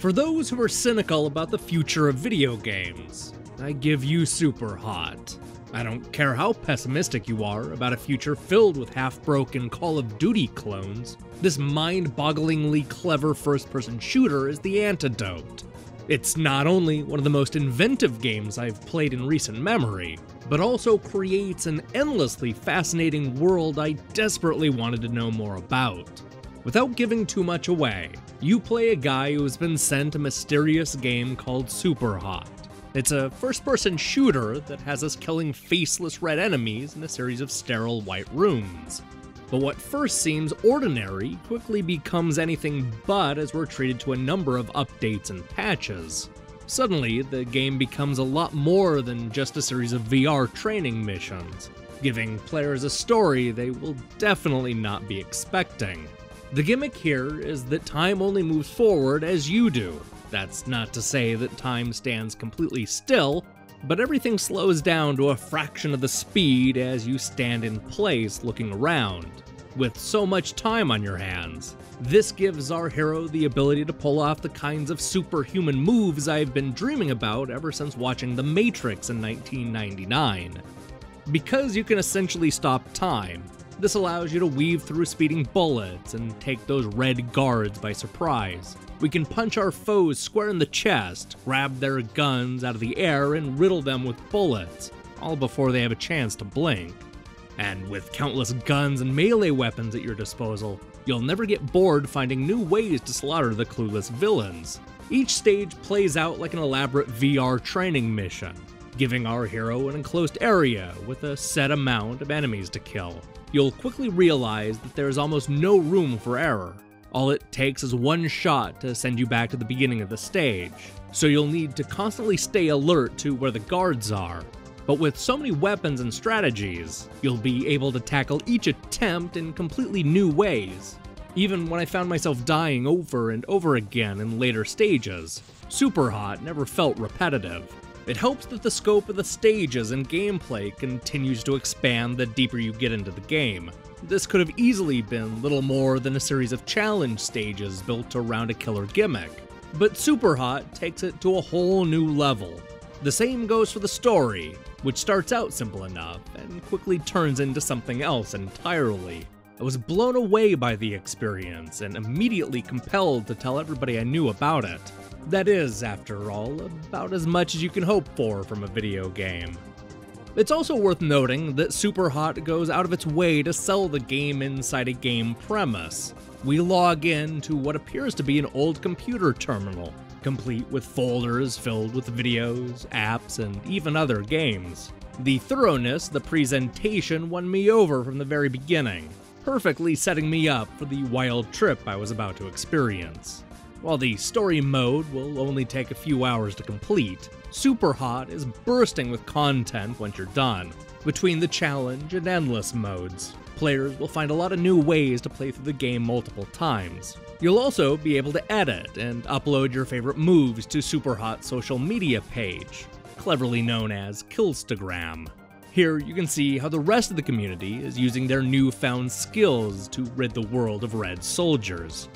For those who are cynical about the future of video games, I give you Superhot. I don't care how pessimistic you are about a future filled with half-broken Call of Duty clones, this mind-bogglingly clever first-person shooter is the antidote. It's not only one of the most inventive games I've played in recent memory, but also creates an endlessly fascinating world I desperately wanted to know more about. Without giving too much away, you play a guy who has been sent a mysterious game called Superhot. It's a first-person shooter that has us killing faceless red enemies in a series of sterile white rooms. But what first seems ordinary quickly becomes anything but as we're treated to a number of updates and patches. Suddenly, the game becomes a lot more than just a series of VR training missions, giving players a story they will definitely not be expecting. The gimmick here is that time only moves forward as you do. That's not to say that time stands completely still, but everything slows down to a fraction of the speed as you stand in place looking around. With so much time on your hands, this gives our hero the ability to pull off the kinds of superhuman moves I've been dreaming about ever since watching The Matrix in 1999. Because you can essentially stop time, this allows you to weave through speeding bullets and take those red guards by surprise. We can punch our foes square in the chest, grab their guns out of the air, and riddle them with bullets, all before they have a chance to blink. And with countless guns and melee weapons at your disposal, you'll never get bored finding new ways to slaughter the clueless villains. Each stage plays out like an elaborate VR training mission, giving our hero an enclosed area with a set amount of enemies to kill. You'll quickly realize that there is almost no room for error. All it takes is one shot to send you back to the beginning of the stage, so you'll need to constantly stay alert to where the guards are. But with so many weapons and strategies, you'll be able to tackle each attempt in completely new ways. Even when I found myself dying over and over again in later stages, Superhot never felt repetitive. It helps that the scope of the stages and gameplay continues to expand the deeper you get into the game. This could have easily been little more than a series of challenge stages built around a killer gimmick, but Superhot takes it to a whole new level. The same goes for the story, which starts out simple enough and quickly turns into something else entirely. I was blown away by the experience and immediately compelled to tell everybody I knew about it. That is, after all, about as much as you can hope for from a video game. It's also worth noting that Superhot goes out of its way to sell the game inside a game premise. We log in to what appears to be an old computer terminal, complete with folders filled with videos, apps, and even other games. The thoroughness of the presentation won me over from the very beginning, perfectly setting me up for the wild trip I was about to experience. While the story mode will only take a few hours to complete, Superhot is bursting with content once you're done. Between the challenge and endless modes, players will find a lot of new ways to play through the game multiple times. You'll also be able to edit and upload your favorite moves to Superhot's social media page, cleverly known as Killstagram. Here you can see how the rest of the community is using their newfound skills to rid the world of red soldiers.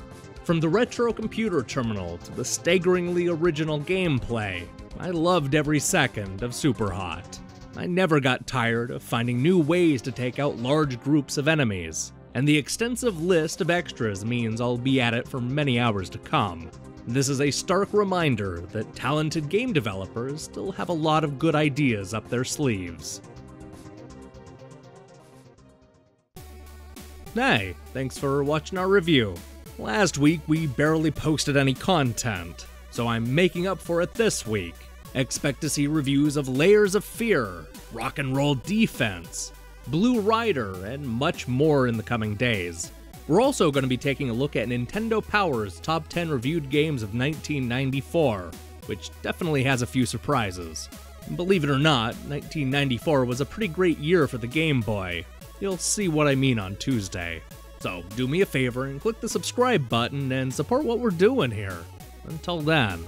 From the retro computer terminal to the staggeringly original gameplay, I loved every second of Superhot. I never got tired of finding new ways to take out large groups of enemies, and the extensive list of extras means I'll be at it for many hours to come. This is a stark reminder that talented game developers still have a lot of good ideas up their sleeves. Hey, thanks for watching our review. Last week we barely posted any content, so I'm making up for it this week. Expect to see reviews of Layers of Fear, Rock and Roll Defense, Blue Rider, and much more in the coming days. We're also going to be taking a look at Nintendo Power's top 10 reviewed games of 1994, which definitely has a few surprises. Believe it or not, 1994 was a pretty great year for the Game Boy. You'll see what I mean on Tuesday. So do me a favor and click the subscribe button and support what we're doing here. Until then.